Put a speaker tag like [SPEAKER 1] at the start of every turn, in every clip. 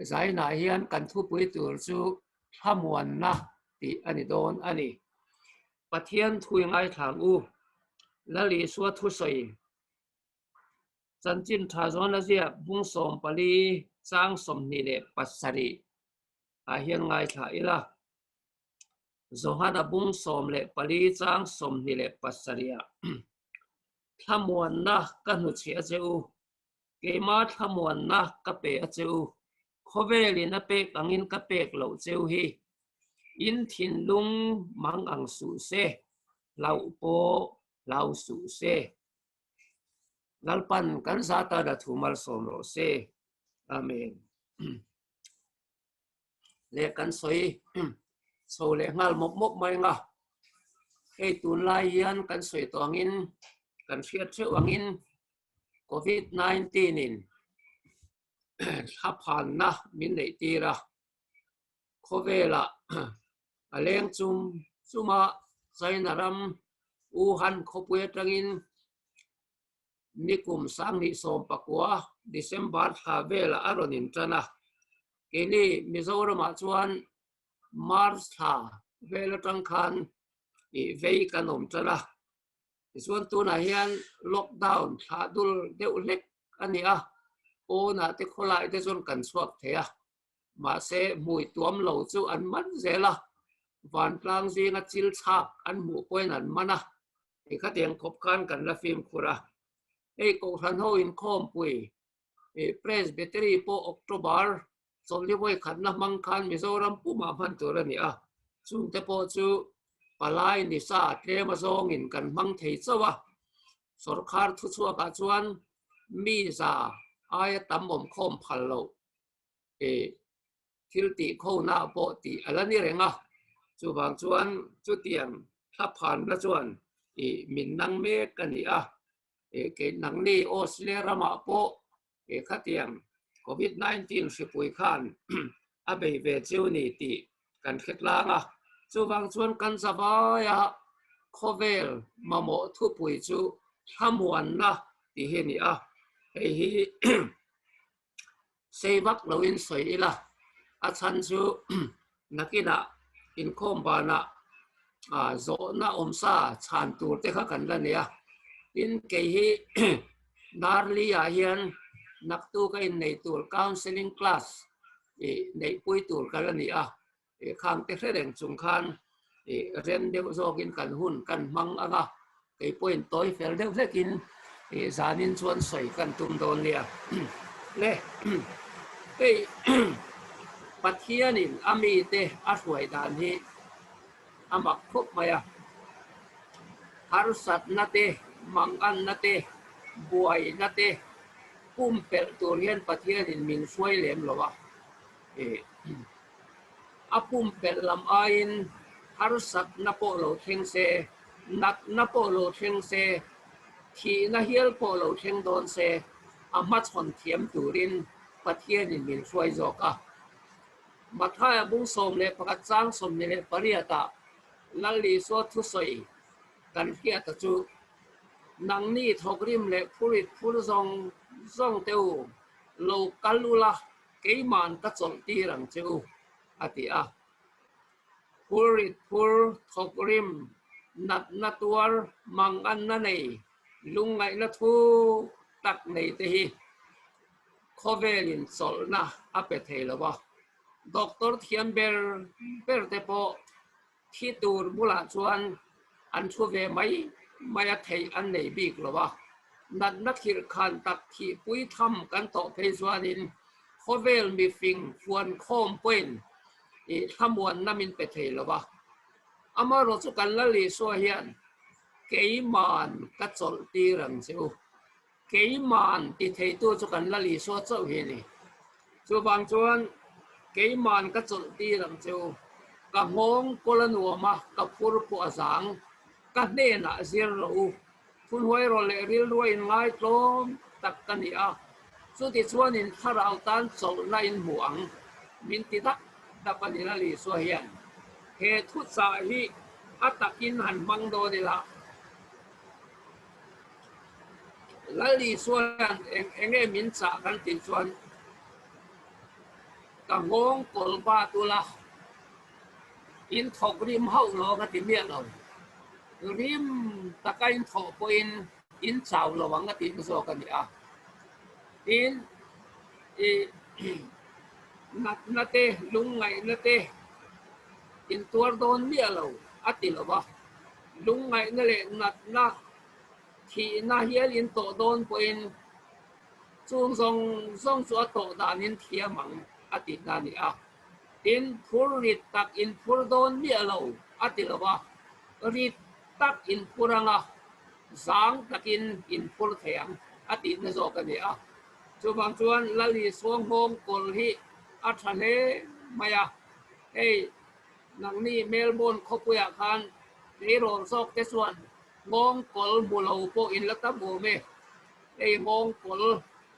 [SPEAKER 1] giải nãy hiền cần thu bùi tuổi chú tham muốn na thì anh đón anh bắt thiên thui ngay thằng u là lý số thu sợi chân chính thà rồi là gì bung sôm bali sang sôm ni lệ pasari hiền ngay thà ila zohada bung sôm lệ bali sang sôm ni lệ pasaria tham muốn na căn hụt chia cheu cái mà tham muốn na cái bể cheu khó về liền na bể càng in cái bể lâu cheu hi in thiên lung mang ang su se lau po lau su se lalpan kan zata da thumal som ro se amen le kan soi so le ngal mop mop mai nga cái tun lai yan kan soi tongin kan fiat cheu angin COVID-19 in hapan na min nei tira khovela aleng chuma zainaram Wuhan khopue tangin nikum sang ni som pakwa December havela aronin tana kini Mizoram chuan March ha vela tangkhan i vei kanom tana chuan tuna hian lockdown thadul deuh lek ania ona te kholai te chon kan chuak thea ma se mui tuam lo chu an man zela van tlang zinga chil chak an mu poin an mana e khatiang khop khan kan la film khura e ko than ho in khom pui e presbytery po October somli boy khan na mang khan Mizoram puma man turani a chung te po chu palai ni sa tlema zong in kan mang thei chawa sarkar thu chuak a chuan mi za ai tamom khom phallo e thil ti kho na po ti alani renga chu bang chuan chu tiang thaphan la chuan e min nang me kani a e ke nang ni Australia rama po e khatiang COVID-19 sipui khan a be ve chu ni ti kan khetlanga chu bang chuan kan zawaya khovel mamo thu pui chu thamuan na ti he ni a hei hi sevak loin soila a chan chu nakina in khom bana zo na omsa chan tur te kha kan la nia in ke hi narli a hian naktu ka in nei tur counseling class e nei pui tur ka la nia e khang te reng chung khan e ren de zogin kan hun kan mang anga ke point toy fel de lekin e zanin chuan soi kan tum don nia le cái bắt hiền in ami te a huai dan hi amak khop maya har sat na te mangan na te buai na te pel tur hian pathian in min suai lem lowa e apum pel lam ain har sat na po lo theng se nak na po lo theng se thi na hial po lo theng don se ama chon thiam turin pathian in min suai zoka mathaya bung som le pakat chang som ne le pariata lalli so thu soi kan hia ta chu nang ni thokrim le phurit phur zong teu lo kalula keiman ka chol ti rang chu ati a phurit phur thokrim nat natuar mang an na nei lungai na thu tak nei te hi khovelin sol na ape theilawa Doctor thiam ber te po thi tur bula chuan an thu ve mai a thei an nei bik lowa nat na thir khan tak thi pui tham kan to phei chuanin khovel mi fing fuan khom poin e thamuan namin pe thei lowa amaro chu kan la li so hian keiman ka chol ti rang chu keiman ti thei tu chu kan la li so chau hi ni chu bang chuan keiman ka chol ti rang chu ka ngong kolanuama ka phur pu azang ka ne na zir ro phun hoi ro le ril ruai ngai tlom tak kania chu ti chuan in tharau tan chol na in muang min ti dak da panila li so hian he thu cha hi atakin han mang do de la lali so hian enge min cha kan ti chuan กังงกลบาตุละอินทอกริมเฮาโลกติเมียเราริมตะการอินทอกปอินชาวระวังกติมโซกันนี่อ่ะอินนัดเตลุงไงนัดเตอินตัวโดนเมียเราอัติละวะลุงไงนั่นแหละนัดนะที่น่าเฮียลินโตโดนเป็นจงส่งสัวโตดานินเทียมังอตินานี่อ่ะอินพูริตักอินพูโดนเมียเราอติละวะริตักอินพูรังอ่ะสังตักอินพูเทียงอตินโซกันนี่อ่ะจูบางชวนลลีสวงโฮมกลฮีอัฐเลมายาเฮ้นังนี่เมลเบิร์นเขาปุยอาคารที่โรนซอกเตส่วนงงกลบุลาวโปอินลัตตบูเมไอ้งงกล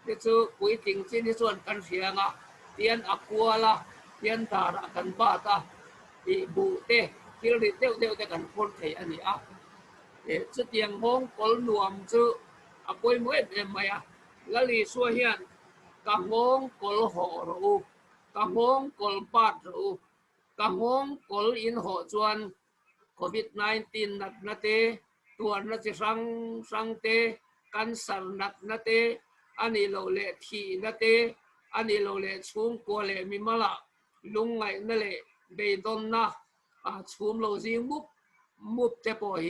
[SPEAKER 1] ที่ชื่อกุยติงสิที่ส่วนกันเสียงอ่ะเตียนอักัวละเตียนตาระกันบ้าตาอีบูเตที่เราเดียวกันคนไทยอันนี้อ่ะจะเตียงงงกลนวมชื่ออักวยมวยเอ็มมายาลลีสัวเฮียนกังงกลหอรูกังงกลปาดรูกังงกลอินหอจวนโควิด-19 นัดนาเตตัวนัดจะสังเตกันสันนัดนาเตอันนี้เราเละทีนาเตอันนี้เราเละชุมกัวเละมิมาละลุงไงนั่นแหละเบดอนนะชุมเราจีมุบเจ็บปวด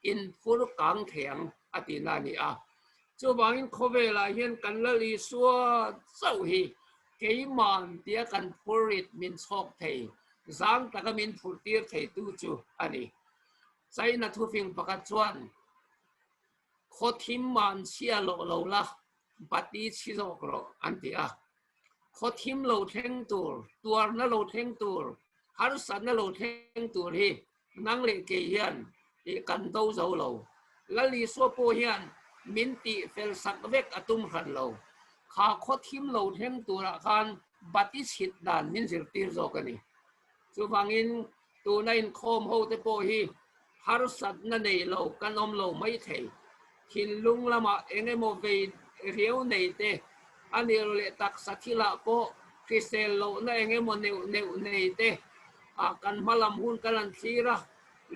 [SPEAKER 1] อินฟูรกังเถียงอตินานี่อ่ะจูบางอินโคเวลาเห็นกันละลีสัวเจ้าฮีเกี่ยมันเดียกันพูริดมินชอกเทสังตะกมินพูดเตียเทตูจูอันนี้ใจนัทุฟิงประกัดชวนโคทิมมันเชียโลละบัดนี้ชิโซกโรอันที่อ่ะโคทิมโลเทงตัวนั่นโลเทงตัวฮารุสันนั่นโลเทงตัวที่นั่งเล่เกียนกันโตเจ้าโลละลีสัวโปเฮียนมินติเฟลสักเวกอตุมขันโลข้าโคทิมโลเทงตัวละคันบัดนี้ฉิดด่านมินสิรตีโซกันนี่จูฟังอินตัวนั่นโคมโฮเตโปฮีฮารุสันนั่นเองโลกันอมโลไม่เทหินลุงละมาเองไอโมเวเรียวในเตอันนี้เราเลยตักสัติละโปคริสเตลโลนั่นเองไอโมเนวในเตกันมาลำหุ่นกันสีระ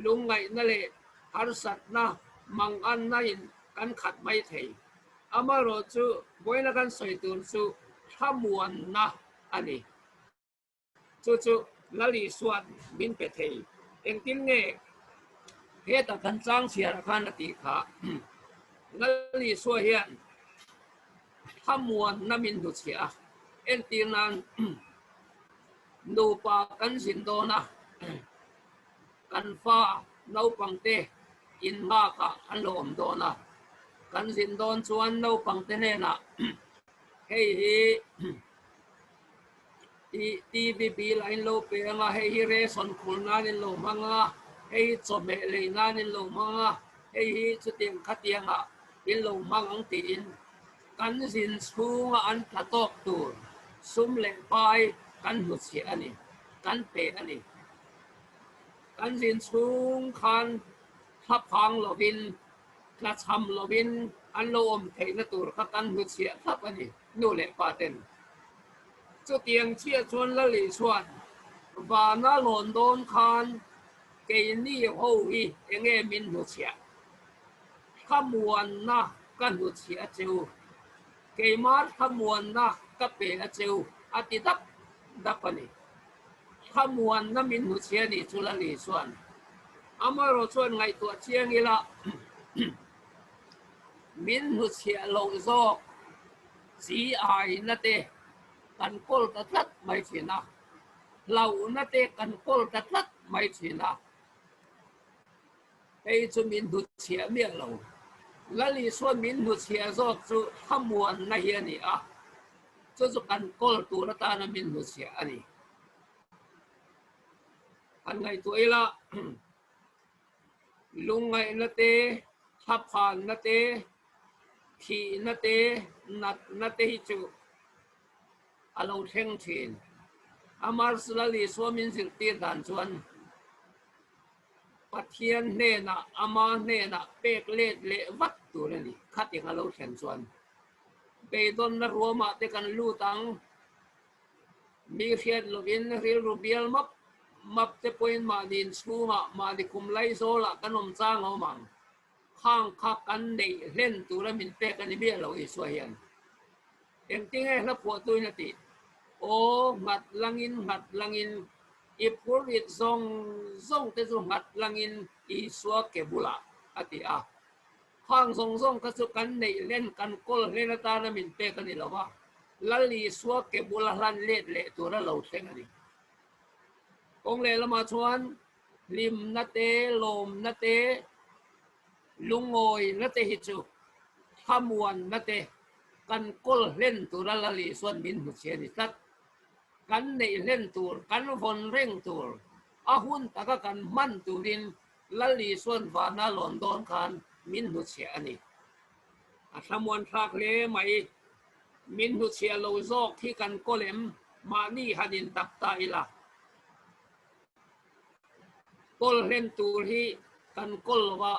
[SPEAKER 1] ลุงไงนั่นเลยฮารุสันนะมังอันนั่นกันขัดไม่เทอามาโรจูบ่อยนักันสวยตุนจูถ้ามวนนะอันนี้จูลลีสวนบินไปเทเองทิ้งเงเฮตกันจ้างเสียราคานาติขาลลีสวนเฮียนถ้ามวนน้ำมินดุเสียเอ็นตีนันดูปากันสินโดนะกันฟ้าเนาปังเตอินมากะอันโลมโดนะกันสินโดนชวนเนาปังเตเนนะเฮ้ทีบีไลน์โลเปียงเฮ้เรสอนคุลนานิโลมังเฮ้จบเมลีนานิโลมังเฮ้สุดเตียงขัดเตียงอินโลมังอังตีนกันสินสูงอันตะตอกตัวซุ่มเล่ไปกันหุดเสียนี่กันเปะนี่กันสินสูงคันทับพังโลบินกระชำโลบินอันโลมเทนตัวกันหุดเสียทับอันนี้นู่นแหละปาเต็นจุดเตียงเชี่ยชวนละหลีชวนบานาหลอนโดนคันเกนี่โฮอีเองมินหุดเสียขมวนนะกันหุดเสียจิวเกมาร์ขมวนนะกับเปะจิวอติดับนี่ขมวนนะมินหุดเสียนี่จุละหลีชวนอามาโรชวนไงตัวเชียงนี่ละมินหุดเสียโลโซสีไอนั่นเตกันโกลตัดลัดไม่ใช่นะเรานั่นเตกันโกลตัดลัดไม่ใช่นะไอ้จุมินดุเชียเมียเราแล้วลีส่วนมินดุเชียซอกจุขมวนนั่นเฮียนี่จุกันโกลตัวละตานะมินดุเชียอันนี้อันไงตัวเอละลุงไงนั่นเตทับผ่านนั่นเตทีนั่นเตนั่นเตฮิจูอาเราเท่งทีนอามาร์สลาลีสวามินสิตีดันชวนปัทเทียนเนน่ะอามาเนน่ะเปกเล็ดเละวัดตัวนี่ขัดยังอาเราเท่งชวนไปโดนนรัวมาเตกันลู่ตัง มีเพียรลูกอินเรียลรูเบียลมับจะเป็นมาดินสูมาดิคุมไลโซละกันนมจ้างเอามังข้างคักกันเดเล่นตัวละมินเปกันนี่เบี้ยเราอีสวยยันเอ็งติ้งไงแล้วปวดตัวนี่ติโอ้หัดลังอินอีพูริดซงแต่ซงหัดลังอินอีสวเกบุละอติอาข้างซงก็สุกันเดเล่นกันกอลเล่นตาละมินเปกันนี่หรอวะลัลีสวเกบุละลันเละตัวละเราเท่งอันนี้องเลละมาชวนลิมนาเตลมนาเตลุงโอยนาเตฮิจูขมวนนาเตกันกลเล่นตัวละลีส่วนบินหุเชียนิสัตกันในเล่นตัวกันฝนเร่งตัวอาหุนตะกันมันตัวดินละลีส่วนวานาหลอนโดนคันมินหุเชียนี่ขมวนทากเลไม่มินหุเชียโลโซกที่กันกเลมมานี่ฮัดินตักตาอิละกลเล่นตัวที่กันกลว่า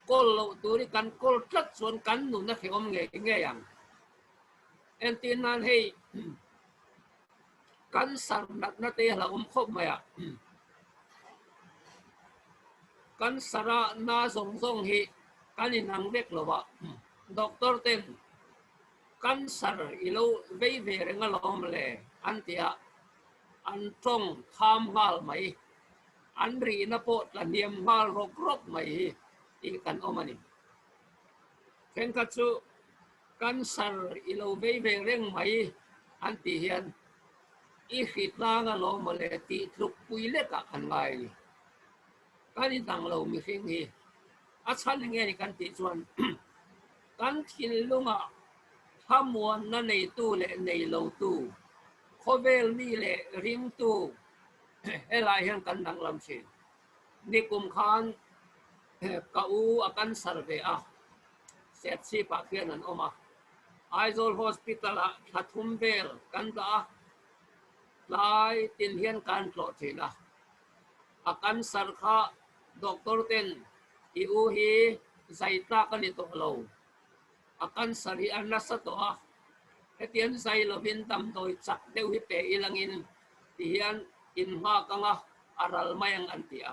[SPEAKER 1] กลตัวที่กันกลจัดส่วนกันหนุนนักเขียนเงี้ยอย่างเอ็นตีนั้นให้กันสัรนักนักเตะเราคบมาอ่ะกันสระนาส่งให้กันอินังเด็กหรอวะด็อกเตอร์เต็นกันสระอีโลเว่ยเวรงลอมเลยอันที่อันตรงทำฮัลไหมอันรีนโปตละเนียมฮัลรบไหมอีกันอมานิเข่งกัดซูกันสระอีโลเว่ยเวรงไหมอันที่เห็นอีฟิตลางลอมเลยตีทุกปุยเล็กกันไงกันอีตังเรามีสิ่งที่อาชันยังไงกันติชวนกันทินลุงอ่ะถ้ามวนนั่นในตู้และในโลตู้โคเวลนี่แหละริมตู้เอลายเห็นกันดังลำเชนนิคุมขานก้าวอากันสร์เวอะเสร็จสิปากเขียนนั่นออกมาไอโซลฮอสพิทอลทัดทุ่มเวลกันตาลายตินเห็นการปลอดภัยนะอากันสร์ข้าด็อกเตอร์เต็นอีอูฮีใจตากันตัวเราอาการสรีอันนัสตัวเฮตียนใจเราพินตำโดยจักเดียวฮิเปอีลังอินที่เฮียนอินมากังอ่ะอารัลมายังอันเตีย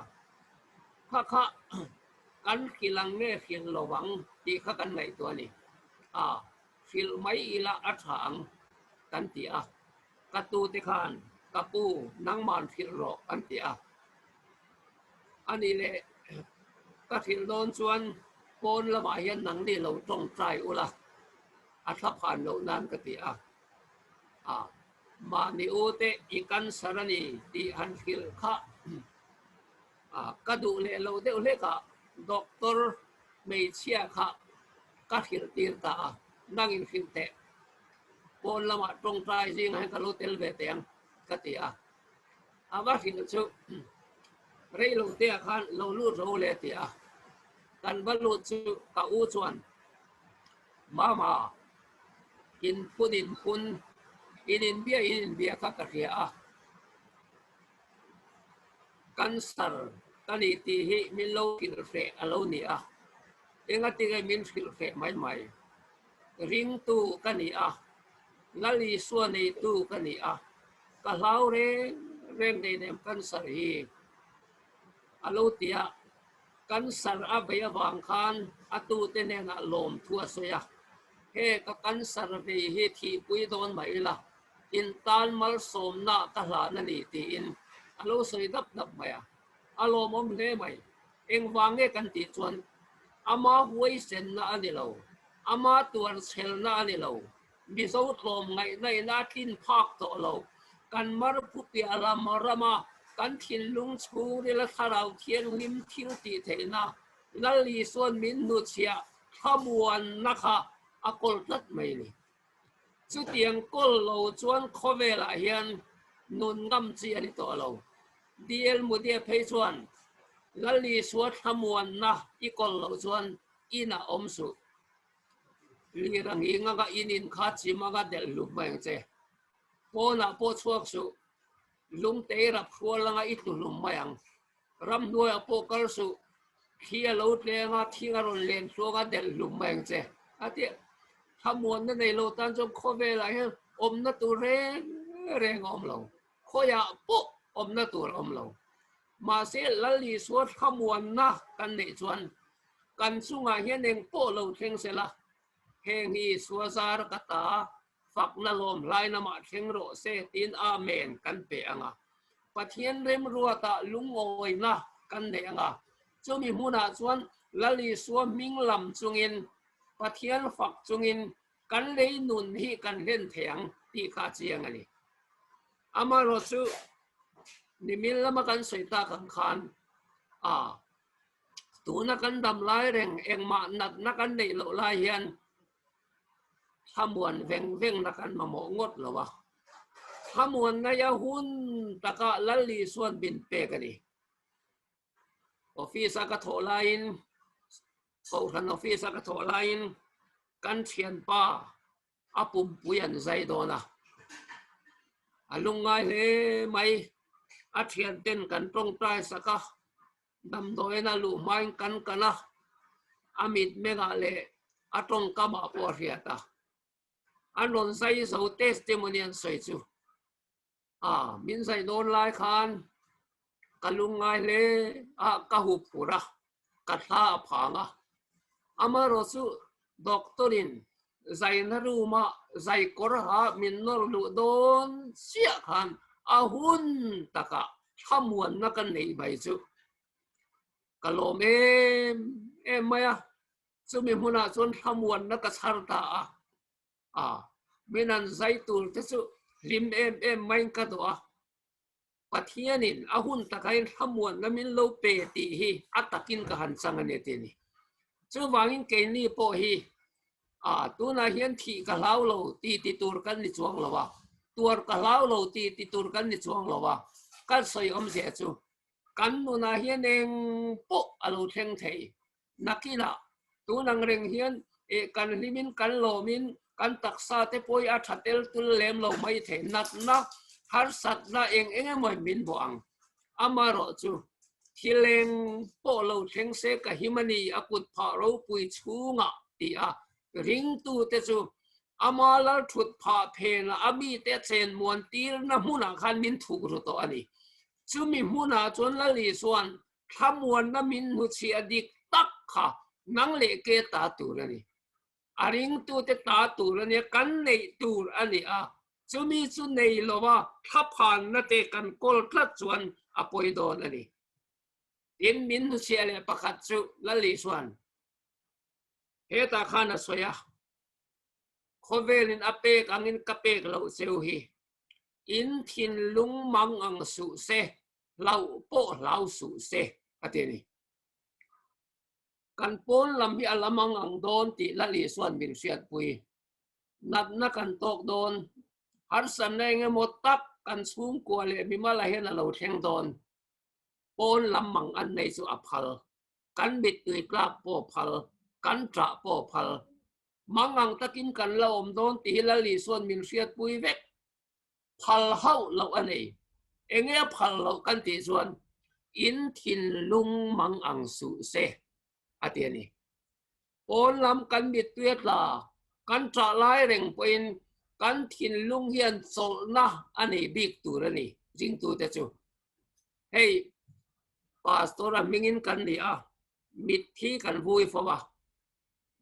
[SPEAKER 1] ข้ากันกิลังเน่ขินระวังที่ข้ากันในตัวนี้ฟิลไม่อีละอัฐางกันเตียกตูติคานกปูนังมันฟิลโรอันเตียอันนี้แหละก็ถึงโดนชวนโอนละหมาเห็นหนังนี่เราต้องใจอุละอัฐผ่านเรานั้นก็ตีมานิโอเตอีกันสารนีที่อันฟิลข้ากระดูเลเราเดวเลกะด็อกเตอร์ไม่เชียค่ะก็ถึงตีร์ตานั่งอินฟิลเตโอนละหมาตรงใจจริงให้กับเราเตลเบเตียงก็ตีว่าถึงชุเรื่องเราเตียขันเราลู่เราเลยเตียกันบรรลุจุกอูชวนมาอินพูดินคุณอินเบียข้ากระเทียกันสร์กันอีทีฮิมิลโลกิลเฟอโลเนียเองติเกมินฟิลเฟไม่ริงตูกันอีลลีส่วนในตูกันอีก็เล่าเรื่องในเนมกันสร์ฮีอโลเตียกันสร์อาเบียบางคันอตูเตเนนลมทัวสยเฮก็กันสร์เบียที่ปุยโดนไม่ละอินตันมัลสมนาตลาดนันตีอินอโลสวยดับไม่อโลมอมเล่ไม่เองวางเงกันติชวนอามาหวยเซนนาอันนี้เราอามาตัวเชลนาอันนี้เรามีสูตรลมไงในนาทินภาคตัวเรากันมารพุติอารามารามากันทินลุงชูเรลคาราเทียนลิมทิวตีเทนาลัลลีส่วนมินนุเชียขบวนนะคะอากลตัดไม่นี่สุดยังกลเราชวนโคเวลาเฮียนนุนกำเจียนตัวเราดีเอลมุดีเพชวนลัลลีสวดขบวนนะอีกลเราชวนอินาอมสุลีรังอิงก็อินินขาจิมาก็เดลลุกมาอย่างเจโปน่ะโปชวกสุลุงเตะรับครัวละงอิตุลุมมาอย่างรำด้วยโปกลสุขี้เราเลี้ยงที่กระโดดเล่นชัวก็เดลลุมมาอย่างเจอาทิตย์ขบวนนั้นในโลตันจงโคเวลาเห็นอมนัตุเรงอมเรา khôi à bộ na tur lâu mà sẽ là lý số tham muốn na căn này chuẩn căn sung à hiện nên bộ lâu thêm sẽ là hèn hi số ra cái ta phật na lom lai na mà thêm rõ sẽ tin amen căn bề ang à phát hiện rem rùa ta lung ngồi na căn này ang à cho mình muốn à chuẩn là lý số minh làm chung in phát hiện phật chung in căn lấy nôn hi căn lên thèng đi khá chiang anh ama rồi su ni min lama kan soita kan khan tu na kan dam lai reng eng ma nat na kan nei lo lai hian thamuan veng veng na kan ma mo ngot lo wa thamuan na ya hun taka lalli suan bin pe ka ni office ka tho lain ko kan office ka tho lain kan thian pa apum puyan zai do na alungai le mai a thian ten kan tong tai saka dam doi na lu mai kan kana amit mega le atong kama po riata anon sai so testimonial soi chu min sai don lai khan kalungai le ka hu pura ka tha phanga amaro su doctorin zai na ru ma zai kor ha min nor lu don sia khan ahun taka thamuan na kan nei bai chu kalom em maya chu mi huna chon thamuan na ka charta minan zaitul te chu lim em main ka do pathianin ahun takai thamuan na min lo pe ti hi atakin ka han chang ane te ni chu wangin ke ni po hi tu na hian thi ka lau lo ti tur kan ni chuang lo wa tur ka lau lo ti tur kan ni chuang lo wa kan soi se chu kan nu na hian eng po alo theng thei nakila tu nang reng hian kan limin kan lo min kan taksa te poi a thatel tul lem lo mai the nat na har sat na eng moi min boang amaro chu thileng po lo theng se ka himani akut pha ro pui chunga ti ring tu te chu amala thut pha phe na ami te chen mon tir na huna khan min thu ru to ani chu mi huna chon la li suan thamuan na min hu chi adik tak kha nang le ke ta tu ani aring tu te ta tu ani kan nei tu ani chu mi chu nei lo wa thaphan na te kan kol tlat chuan apoi don ani in min hu chi ale pakhat chu la li suan heta khana soya khovelin apek angin kapek lo seu hi in thin lung mang ang su se lau po lau su se ateni kan pon lam hi alamang ang don ti la li suan bin siat pui nat na kan tok don har san nei nge mo tak kan sung ko le mi mala hen lo theng don pon lam mang an nei su aphal kan bit tui klak po phal kan tra po phal mangang takin kan la om don ti la li suan min siat pui vek phal hau lo ani enge phal lo kan ti suan in thin lung mang ang su se atiani on lam kan bit tuet la kan tra lai reng poin kan thin lung hian sol na ani big tur ani jing tu te chu hey pastor mingin kan ni mit thi kan vui fowa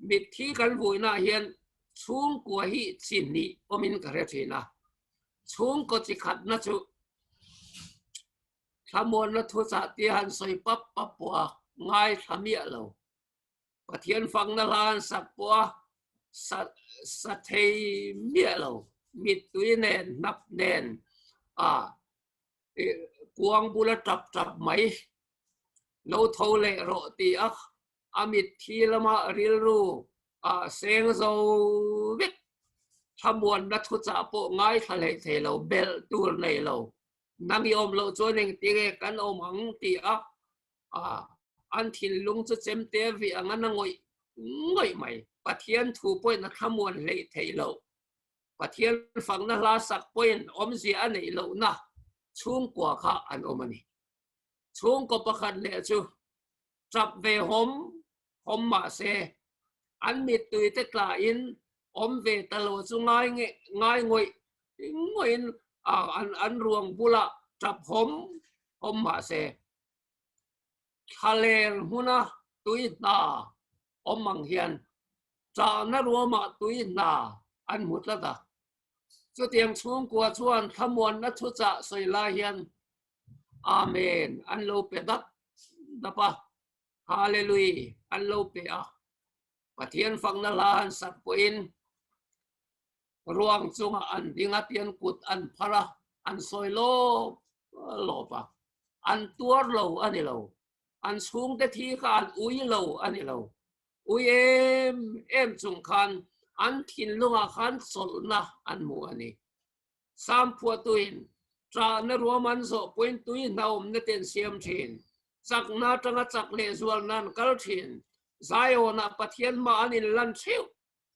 [SPEAKER 1] mit thi kan vui na hian chung ko hi chin ni omin ka re thina chung ko chi khat na chu thamon na thu cha ti han soi pap po ngai thamia lo pathian phang na lan sak po sa thei mia lo mit tui nen nap nen kuang bula trap mai lo tho le ro ti amit thi lama ril ru seng zo vik thamuan na thu cha po ngai thale the lo bel tur nei lo nang yom lo choning ti ge kan om ang ti an thin lung chu chem te vi angan ngoi mai pathian thu point na thamuan le thei lo pathian phang na la sak point om zi an nei lo na chung kwa kha an omani chung ko pakhat le chu trap ve hom ma se an mit tui te tla in om ve ta lo chu ngai ngoi อันรวงบุละจับผมมาเสทะเลหุนะตุยนามังเฮียนจานรัวมาตุยนาอันหมดละตาจุดยังช่วงกัวชวนขมวนนัทุจะสวยลาเฮียนอาเมนอันโลเปดักดับปะฮาเลลูยอันโลเปอะปะเทียนฟังนาลานสักปุอินรวงจุงอันดิงาเตียนกุดอันพระอันสวยโลปะอันตัวโลอันนี้โลอันสูงแต่ที่ขันอุยโลอันนี้โลอุยเอ็มจุงขันอันทินลุงขันสลนะอันมัวนี่สามพัวตุยนจานรัวมันโซปุยนตุยนเอาเนเตนเซียมทินจักนาจังจักเลจวลนันกัลทินใจโอนาปะเทียนมาอันนี้ลันเชียว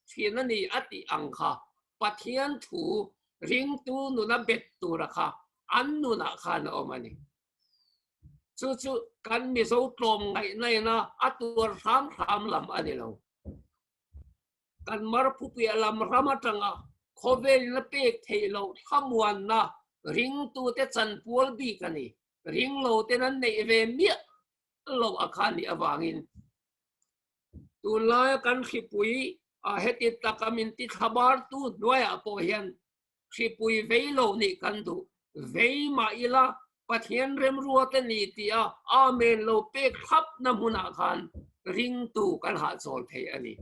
[SPEAKER 1] ทีนั่นนี่อติอังคาปะเทียนถูริงตูนุนาเบ็ดตูระค่ะอันนุนาขานออกมานี่จู่ๆกันมีโซ่ตรมไงในนะอัตัวสามลำอันนี้เรากันมารพุปีลำรามาจังอ่ะโคเวลนเปกเทโลขมวนนะริงตูเตจันปัวบีกันนี่ริงโลเตนั้นในเวเมียโลอาคารนี่อวางินตุลากันขีปุยเฮติตะกามินติขบาร์ตูด้วยอโปเฮียนขีปุยเวโลนี่กันดูเวมาอิลาปะเทียนเริ่มรัวตันนี่ตีอาเมนโลเปกขับน้ำมุนาคารริงตูกันหาโซลเทอันนี้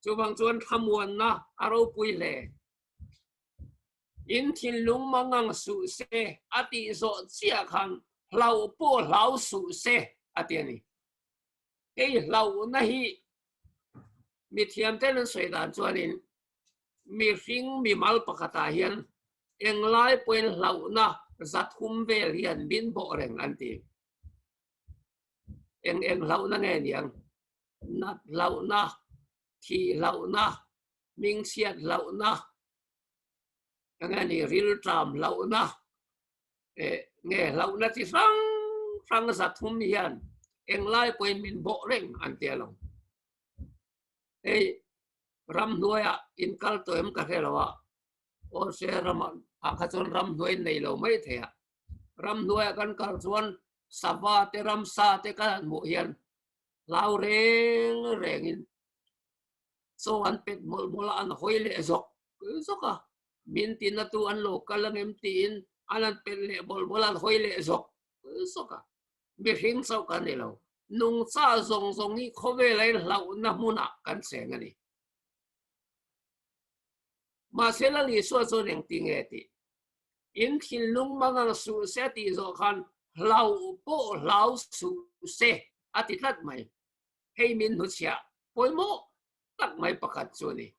[SPEAKER 1] จูบังจวนขมวนนะอารมณ์ปุยเล่อินทินลุงมังสุเสอติโซเจียคันเราปูเราสุเสอตินี่เฮ้ยเรานะฮีมีเทียมเต้นสวยดานจวนนี้มีฟิงมีมัลปะกตาเฮียนเอ็งไล่เป็นเรานะจัดคุมเวเลียนบินโบเรงอันตีเอ็งเรานะไงเนี่ยนัดเรานะที่เรานะมิงเสียดเรานะยังไงนี่ริลตรามเรานะเงี้ยเรานะที่ฟังสัตว์ทุ่มเฮียนเอ็งไล่เป็นมินโบเร่งอันเตียลงรำด้วยอินคัลตัวเอ็มกันเทลวะโอเซรำอาคาจนรำด้วยในเราไม่เทียรำด้วยกันกันส่วนสวาเตรำซาเตกันหมู่เฮียนลาวเร่งอินso an pet mula an hoile zok zoka mintin na tu an local ang emtiin anan pet le bola hoile zok zoka bihing sa kanilo nung sa zong ni khove lai lau na muna kan sengani masela li so neng tingeti in thin lung mga su se ti zo khan lau po lau su se atitlat mai hey min hu sia poi mo tak may pakatso ni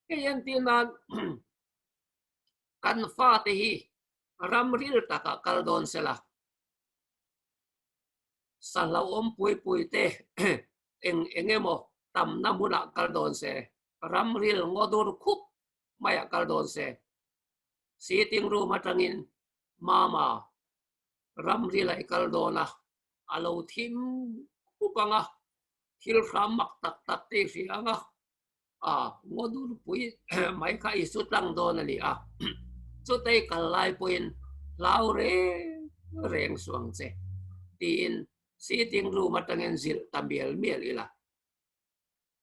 [SPEAKER 1] kayan tinan kan fatihi ramril taka kaldon sila sa lawom puy te engemo tam na muna kaldon se ramril ngodur kup maya kaldon se siting ru matangin mama ramril ay kaldona alaw tim kupanga hilram tak te siya nga ngodur puy may kaisut lang doon ali so tay kalay puyin laure reng suang se tin siting ru matangin zil tambiel miel ila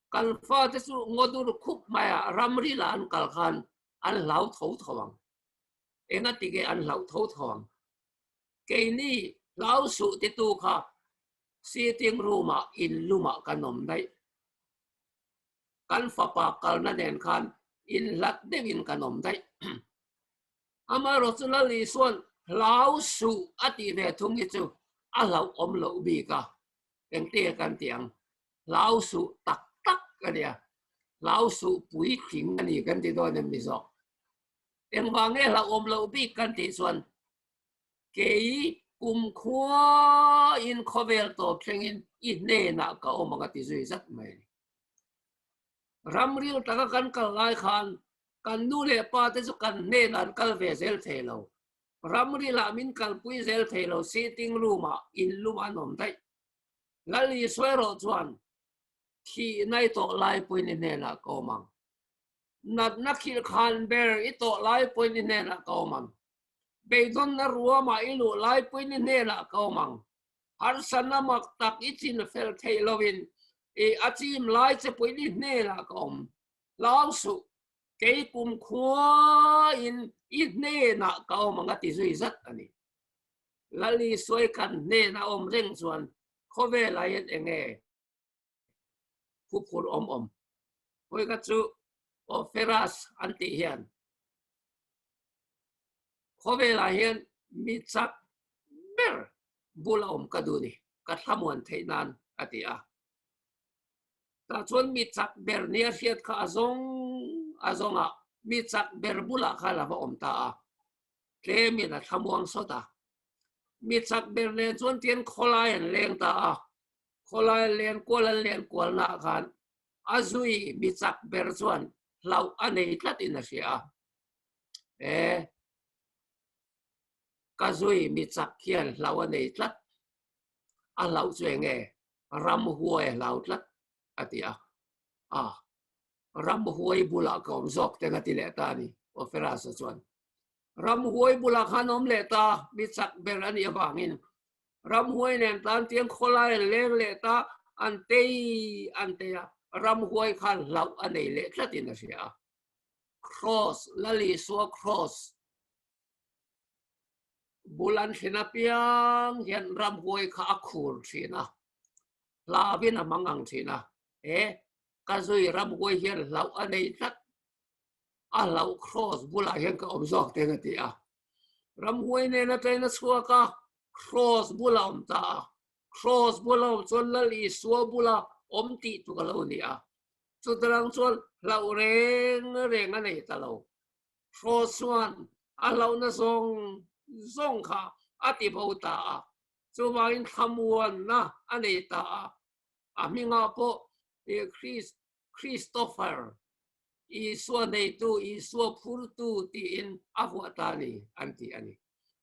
[SPEAKER 1] kalfa te su ngodur kup maya ramri la an kalkan an lau thau thawang enga tige an lau thau thawang kay ni lau su te tu ka siting ruma in luma kanom day kan fapakal na den kan in lat devin kanom day ama rasulullah liswan lau su ati ve thung itu alau om lo bi ka eng te kan tiang lau su tak ka dia lau su pui king ani kan ti do nem biso eng wange lau om lo bi kan ti swan kei khua in khovel to thengin in ne na ka o manga ti zui zat mai ramril taka kan kalai khan kan nu le pa te su kan ne nan kal ve zel thelo ramril la min kal pui zel thelo sitting ruma in luma nom dai lali swero chuan thi nai to lai pui ne na ko mang nat nakil khan ber ito lai point in na kaumang beidon na ruwa ma ilu lai point in na kaumang har sana mak tak itin fel thailovin e achim lai che point in na kaum lao su ke kum khua in it ne na kaumang ati zui zat ani lali soi kan ne na om reng chuan khove lai enge phupur om hoi ka chu oferas anti hian khove lai hian mi chak ber bula kaduni ka thamuan theinan ati a ta chuan mi chak ber nia hiat kha azonga mi chak ber bula khala va om ta a tle mi na thamuang sota mi chak ber ne chuan tian kholai an leng ta a kholai len kwal na khan azui mi chak ber chuan lau anei tlat in a sia e kazui mi chak hian lau anei tlat a lau chuenge ram huai lau tlat ati a ram huai bula kom zok te ngati le ta ni ofera sa chuan ram huai bula khanom le ta mi chak ber ani awangin ram huai nen tan tiang kholai leng le ta ante ya ram huai khan lau anei le tlatin a sia cross lali so cross bulan sinapiang hian ram huai kha akhur thina lavin amangang thina kazui ram huai hian lau anei tlat a lau cross bula hian ka obzok te ngati a ram huai ne na traina chuaka cross bula ta cross bula chon lali so bula ti tu ka lo ni a chu tarang chon lau reng anei ta lo cross one a lau na zong kha ati bo ta a chu wain thamuan na anei ta a minga po Christopher isua nei tu isua phur tu ti in ahuatani anti ani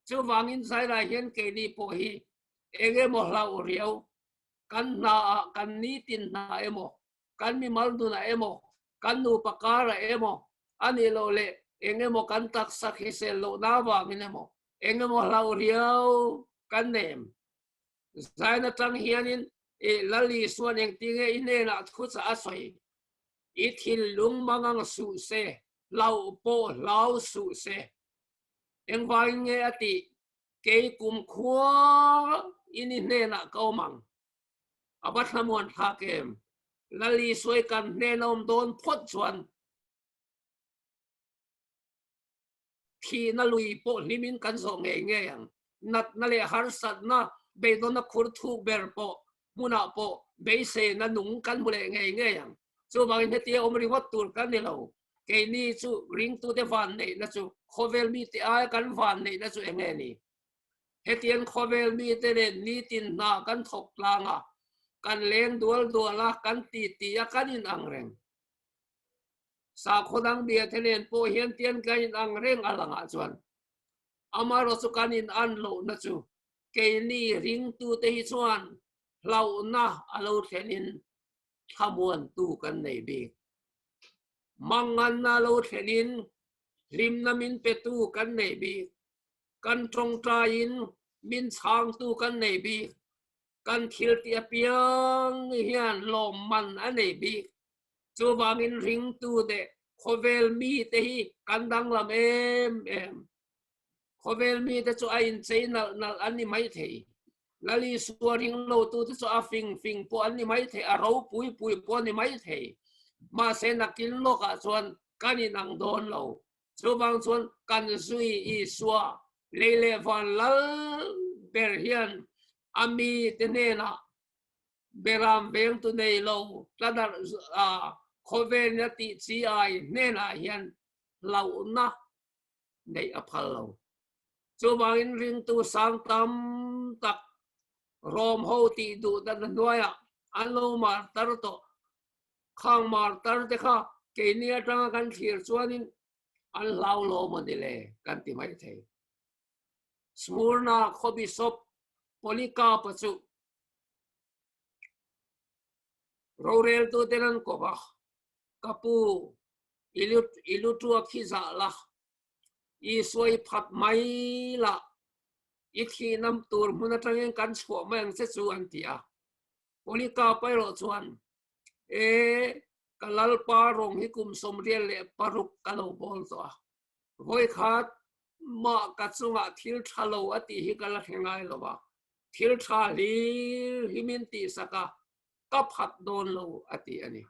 [SPEAKER 1] chu wangin sai la hian ke ni po hi enge mo lau riau kan na kan ni tin na emo kan mi mal du na emo kan nu pakara emo ani lo le enge mo kan tak sak hi se lo na wangin emo enge mo lau riau kan nem sai na tang hianin lali suan eng tinge ine na khu cha asoi ithil lung mangang su se lau po lau su se eng vai nge ati ke kum khua ini ne na kaumang abat hamuan thakem lali soi kan ne nom don phot chuan thi na lui po limin kan zo nge nge yang nat na le har sat na be don na khur thu ber po muna po be se na nung kan bule nge nge yang chu bang he ti om ri wat tur kan ni lo ke ni chu ring tu te van nei na chu khovel mi te ai kan van nei na chu enge ni he tian khovel mi te le ni tin na kan thok langa kan leng dual la kan ti ya kan in ang reng sa khodang bia thelen po hian tian kan in ang reng alanga chuan amaro chu kan in an lo na chu ke ni ring tu te hi chuan lau na alo thenin thamuan tu kan nei bi mangan na lo thenin lim na min pe tu kan nei bi kan trong tra in min chang tu kan nei bi kan thil ti apiang hian lom man anei bi chu wangin ring tu de khovel mi te hi kan dang lam em khovel mi te chu ain chei nal ani mai thei lali suaring lo tu te chu a fing po ani mai thei a ro pui po ani mai thei ma se nakin lo ka chuan kan in ang don lo chu wang chuan kan zui I suwa lele van lal ber hian ami te ne na beram beng tu nei lo tladar khovel na ti chi ai ne na hian lau na nei aphal lo chu wangin ring tu sang tam tak rom ho ti du dan noya an lo mar tar to khang mar tar te kha ke ni atang kan thir chuanin an lau lo mo dile kan ti mai thei smurna khobi sop polika pachu rorel tu tenan ko ba kapu ilu tua khiza la I soi phat mai la I khi nam tur muna tangin kan chua mang se chu an tia poli ka pai ro chuan kalal pa rong hi kum som riel le paruk kalo bol to voi khat ma ka chunga thil thalo ati hi kala thengai lowa thil tha li himin ti saka ka phat don lo ati ani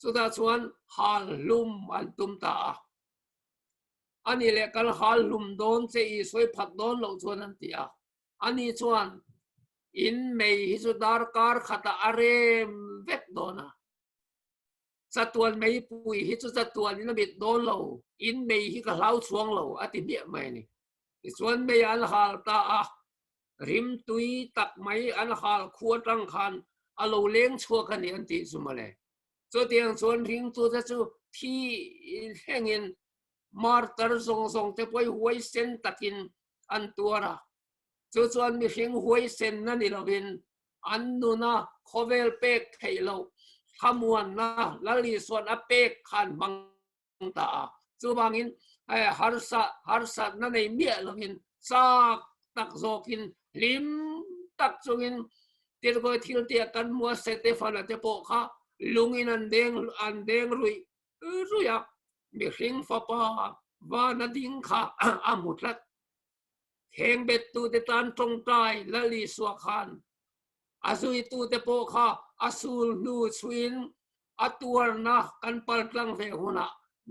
[SPEAKER 1] chuda chuan hal lum an tum ta ani le kal hal lum don che I soi phat don lo chuan an tia ani chuan in mei hi chu dar kar khata arem vek dona satuan mei pui hi chu satuan in bit don lo in mei hi ka hlau chuang lo ati bia mai ni chuan mei an hal ta rim tui tak mai an hal khuwa tang khan alo leng chua kan ni an ti sumale cho tiang chuan ring tu cha chu thi hengin mar tar zong zong te poi huai sen takin an tuara chu chuan mi hring huai sen na ni lovin an nu na khovel pek theilo hamuan na lali suan a pek khan mang ta chu bangin harsa na nei mia lovin sak tak zokin lim tak chungin tir ko thil te kan mua se te fana te po kha lungin an deng ruya mi hring fa pa va na ding kha amutlat heng bet tu te tan tong tai lali suak khan azui tu te po kha asul nu chuin atuar na kan pal tlang ve huna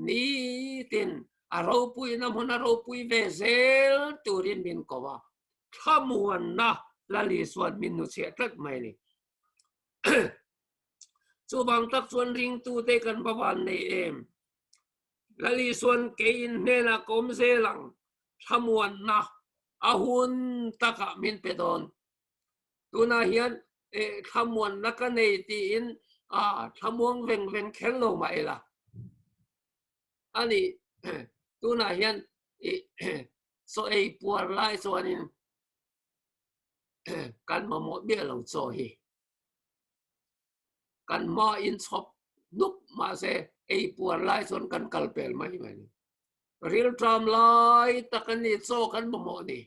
[SPEAKER 1] ni tin aro pui na huna ro pui ve zel turin min kowa thamuan na lali suan min nu che tat mai ni chu bang tak chuan ring tu te kan bawan nei em lali suan ke in ne na kom zelang thamuan na ahun taka min pedon tuna hian thamuan na ka nei ti in thamuang veng khel lo mai la ani tuna hian so ei puar lai so anin kan ma mo bia lo cho hi kan ma in chop nup ma se ei puar lai son kan kalpel mai mai real tram lai takani cho kan ma mo ni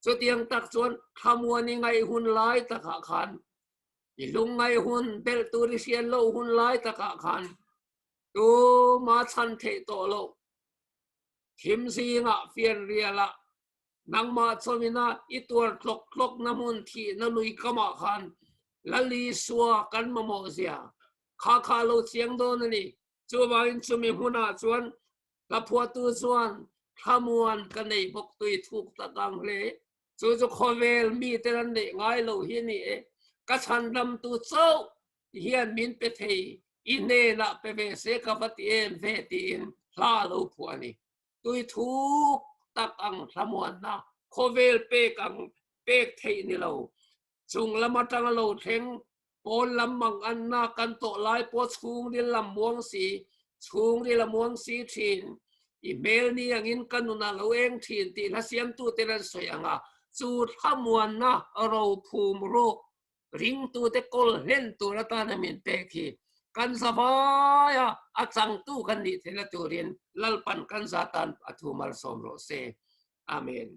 [SPEAKER 1] cho tiang tak chuan thamuan ngai hun lai taka khan ilung ngai hun bel turi sian lo hun lai taka khan tu ma chan the to lo him si nga fian riala nang ma chomina itur klok na mun thi na lui kama khan lali suwa kan ma mo sia kha lo chiang do na ni chu ba in chumi huna chuan la phua tu chuan thamuan kan nei bok tui thuk ta kang le chu khovel mi te ran nei ngai lo hi ni ka chan lam tu chau hian min pe thei ine na pe ve se ka pati em ve tin la lo phuani tui thuk tak ang thamuan na khovel pe kang pek thei ni lo chung lama tang lo theng pon lam mang an na kan to lai po chung ni lam muang si thin email ni angin kanuna lo eng thin ti la siam tu te ran soyanga chu thamuan na ro phum ro ring tu te kol hen tu la ta na min pe khi kan savaya achang tu kan ni thela turin lalpan kan zatan athumal somro se amen